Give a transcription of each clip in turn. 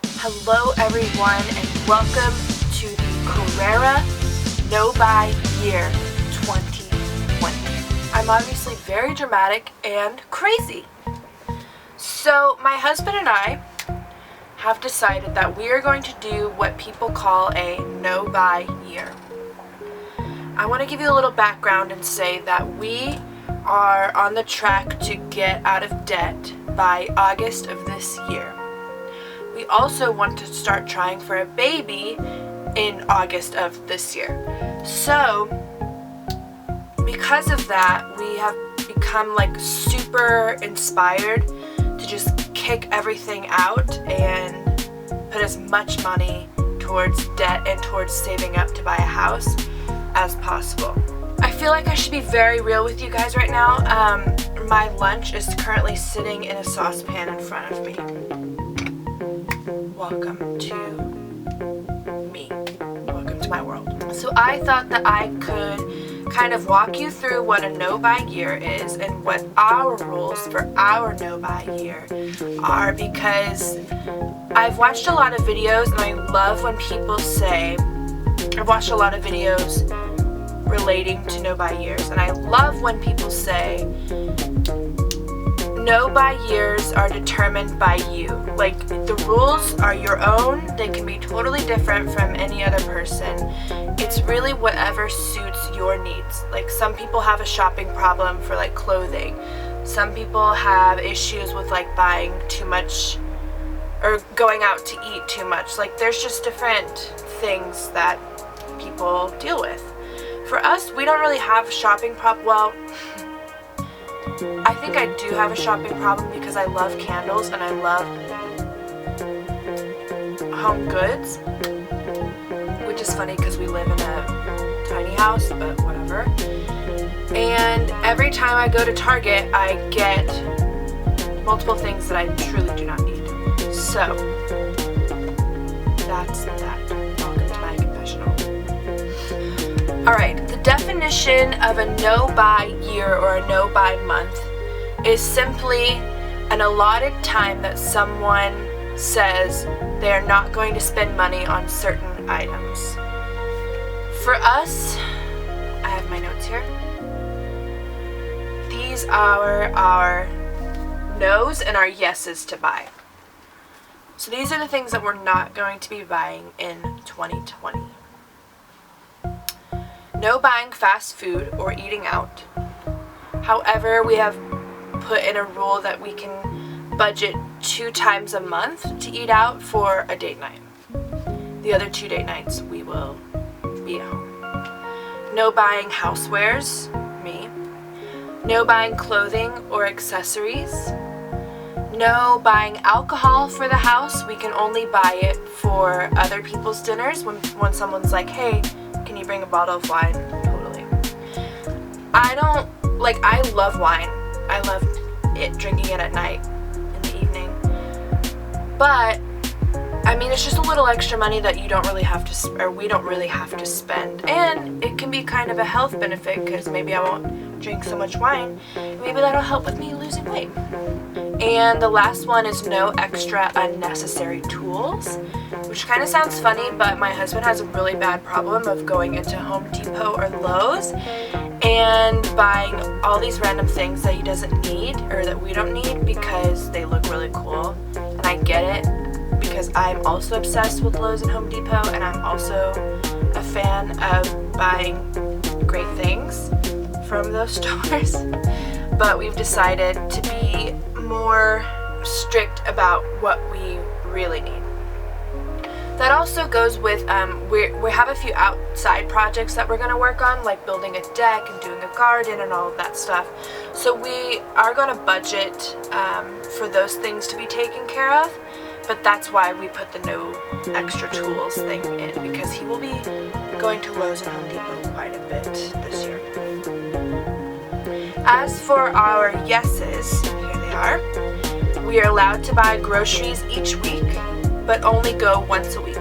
Hello everyone and welcome to the Carrera No Buy Year 2020. I'm obviously very dramatic and crazy. So my husband and I have decided that we are going to do what people call a no buy year. I want to give you a little background and say that we are on the track to get out of debt by August of this year. We also want to start trying for a baby in August of this year. So, because of that, we have become super inspired to just kick everything out and put as much money towards debt and towards saving up to buy a house as possible. I feel like I should be very real with you guys right now. My lunch is currently sitting in a saucepan in front of me. Welcome to me. Welcome to my world. So I thought that I could kind of walk you through what a no-buy year is and what our rules for our no-buy year are, because I've watched a lot of videos and I love when people say, I've watched a lot of videos relating to no-buy years, and I love when people say no-buy years are determined by you. Like, the rules are your own. They can be totally different from any other person. It's really whatever suits your needs. Like, some people have a shopping problem for clothing. Some people have issues with buying too much or going out to eat too much. There's just different things that people deal with. For us, we don't really have a shopping problem. Well, I think I do have a shopping problem because I love candles and I love home goods, which is funny because we live in a tiny house, but whatever. And every time I go to Target, I get multiple things that I truly do not need. So, that's that. Welcome to my confessional. Alright, the definition of a no-buy year or a no-buy month is simply an allotted time that someone says they are not going to spend money on certain items. For us, I have my notes here. These are our no's and our yeses to buy. So these are the things that we're not going to be buying in 2020. No buying fast food or eating out. However, we have put in a rule that we can budget 2 times a month to eat out for a date night. The other 2 date nights we will be at home. No buying housewares, me. No buying clothing or accessories. No buying alcohol for the house. We can only buy it for other people's dinners when someone's like, hey, can you bring a bottle of wine? Totally. I love wine. I love drinking it at night, in the evening. But, it's just a little extra money that you don't really have to, or we don't really have to spend. And it can be kind of a health benefit because maybe I won't drink so much wine. Maybe that'll help with me losing weight. And the last one is no extra unnecessary tools, which kind of sounds funny, but my husband has a really bad problem of going into Home Depot or Lowe's and buying all these random things that he doesn't need or that we don't need because they look really cool. And I get it because I'm also obsessed with Lowe's and Home Depot, and I'm also a fan of buying great things from those stores. But we've decided to be more strict about what we really need. That also goes with, we have a few outside projects that we're going to work on, like building a deck and doing a garden and all of that stuff. So we are going to budget for those things to be taken care of, but that's why we put the no extra tools thing in, because he will be going to Lowe's and Home Depot quite a bit this year. As for our yeses, here they are. We are allowed to buy groceries each week, but only go once a week.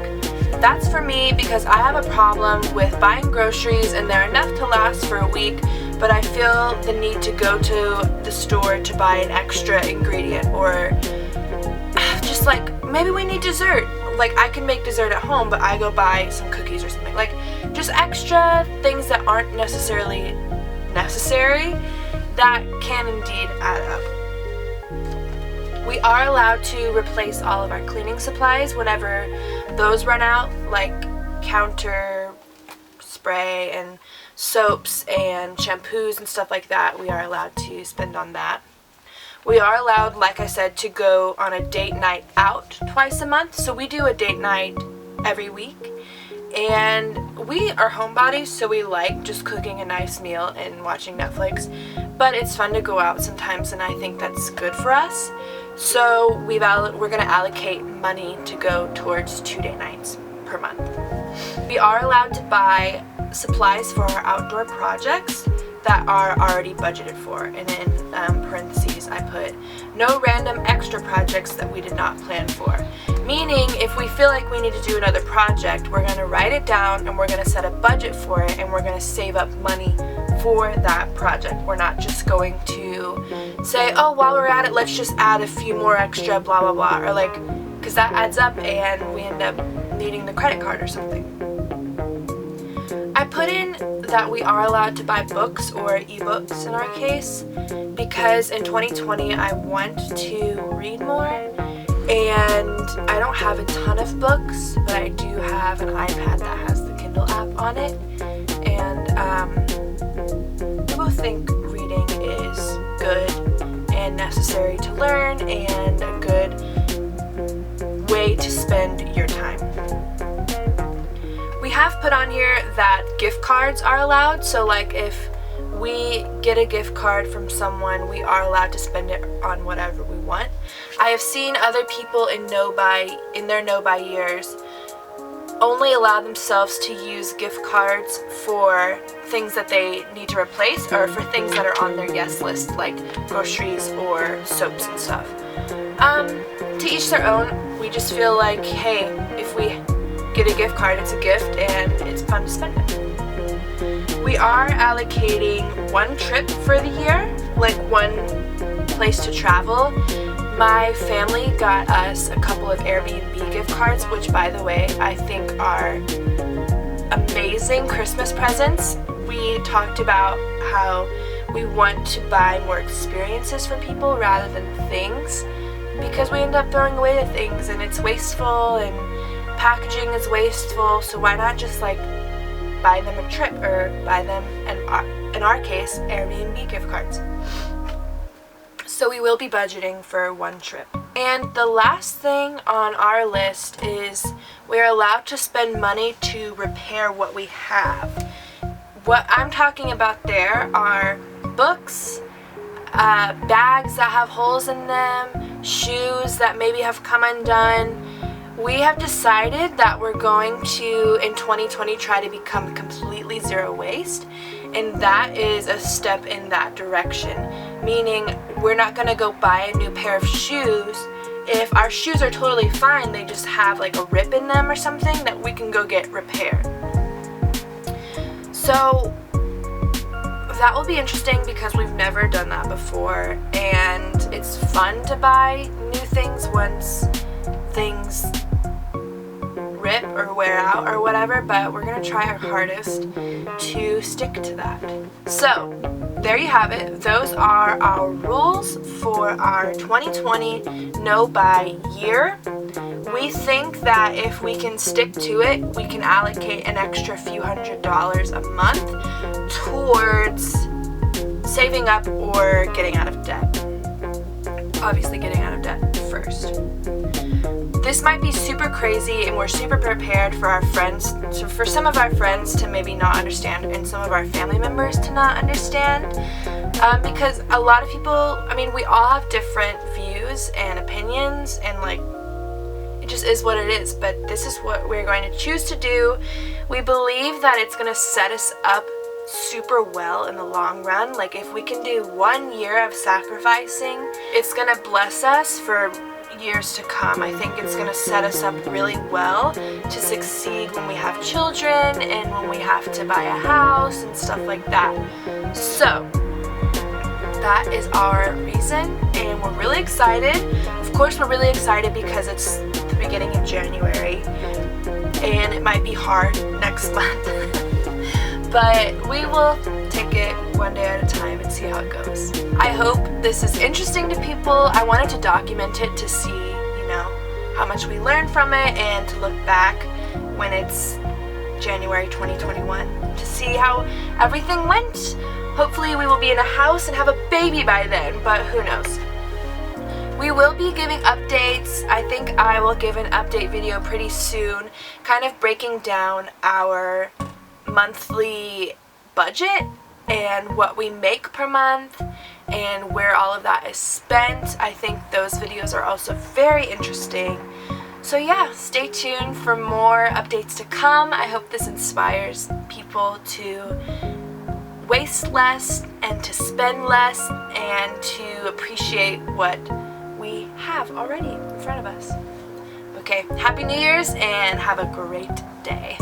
That's for me because I have a problem with buying groceries and they're enough to last for a week, but I feel the need to go to the store to buy an extra ingredient or just maybe we need dessert. Like, I can make dessert at home, but I go buy some cookies or something. Like, just extra things that aren't necessarily necessary that can indeed add up. We are allowed to replace all of our cleaning supplies whenever those run out, like counter spray and soaps and shampoos and stuff like that. We are allowed to spend on that. We are allowed, like I said, to go on a date night out twice a month. So we do a date night every week. And we are homebodies, so we like just cooking a nice meal and watching Netflix. But it's fun to go out sometimes, and I think that's good for us. So we're going to allocate money to go towards 2 date nights per month. We are allowed to buy supplies for our outdoor projects that are already budgeted for, and in parentheses I put no random extra projects that we did not plan for. Meaning, if we feel like we need to do another project, we're going to write it down and we're going to set a budget for it, and we're going to save up money for that project. We're not just going to say, oh, while we're at it, let's just add a few more extra blah blah blah, or like, because that adds up and we end up needing the credit card or something. I put in that we are allowed to buy books or ebooks in our case, because in 2020 I want to read more, and I don't have a ton of books, but I do have an iPad that has the Kindle app on it, and we both think reading is good and necessary to learn and a good way to spend your time. We have put on here that gift cards are allowed, so like if we get a gift card from someone, we are allowed to spend it on whatever we want. I have seen other people in their no-buy years only allow themselves to use gift cards for things that they need to replace or for things that are on their yes list, like groceries or soaps and stuff. To each their own. We just feel like, hey, if we get a gift card, it's a gift and it's fun to spend it. We are allocating one trip for the year, like one place to travel. My family got us a couple of Airbnb gift cards, which, by the way, I think are amazing Christmas presents. We talked about how we want to buy more experiences for people rather than things, because we end up throwing away the things and it's wasteful and packaging is wasteful, so why not just like buy them a trip or buy them, in our case, Airbnb gift cards. So we will be budgeting for one trip. And the last thing on our list is we're allowed to spend money to repair what we have. What I'm talking about there are books, bags that have holes in them, shoes that maybe have come undone. We have decided that we're going to, in 2020, try to become completely zero waste, and that is a step in that direction. Meaning, we're not going to go buy a new pair of shoes if our shoes are totally fine, they just have like a rip in them or something that we can go get repaired. So that will be interesting because we've never done that before, and it's fun to buy new things once things rip or wear out or whatever, but we're going to try our hardest to stick to that. So there you have it. Those are our rules for our 2020 no-buy year. We think that if we can stick to it, we can allocate an extra few $100s a month towards saving up or getting out of debt. Obviously getting out of debt first. This might be super crazy, and we're super prepared for our friends, so for some of our friends to maybe not understand and some of our family members to not understand, because a lot of people, I mean, we all have different views and opinions, and like, it just is what it is, but this is what we're going to choose to do. We believe that it's going to set us up super well in the long run. Like, if we can do 1 year of sacrificing, it's going to bless us for years to come. I think it's going to set us up really well to succeed when we have children and when we have to buy a house and stuff like that. So that is our reason, and we're really excited. Of course, we're really excited because it's the beginning of January, and it might be hard next month. But we will take it one day at a time and see how it goes. I hope this is interesting to people. I wanted to document it to see, how much we learned from it, and to look back when it's January 2021 to see how everything went. Hopefully we will be in a house and have a baby by then, but who knows. We will be giving updates. I think I will give an update video pretty soon, kind of breaking down our monthly budget and what we make per month and where all of that is spent. I think those videos are also very interesting. So yeah, stay tuned for more updates to come. I hope this inspires people to waste less and to spend less and to appreciate what we have already in front of us. Okay, Happy New Year's and have a great day.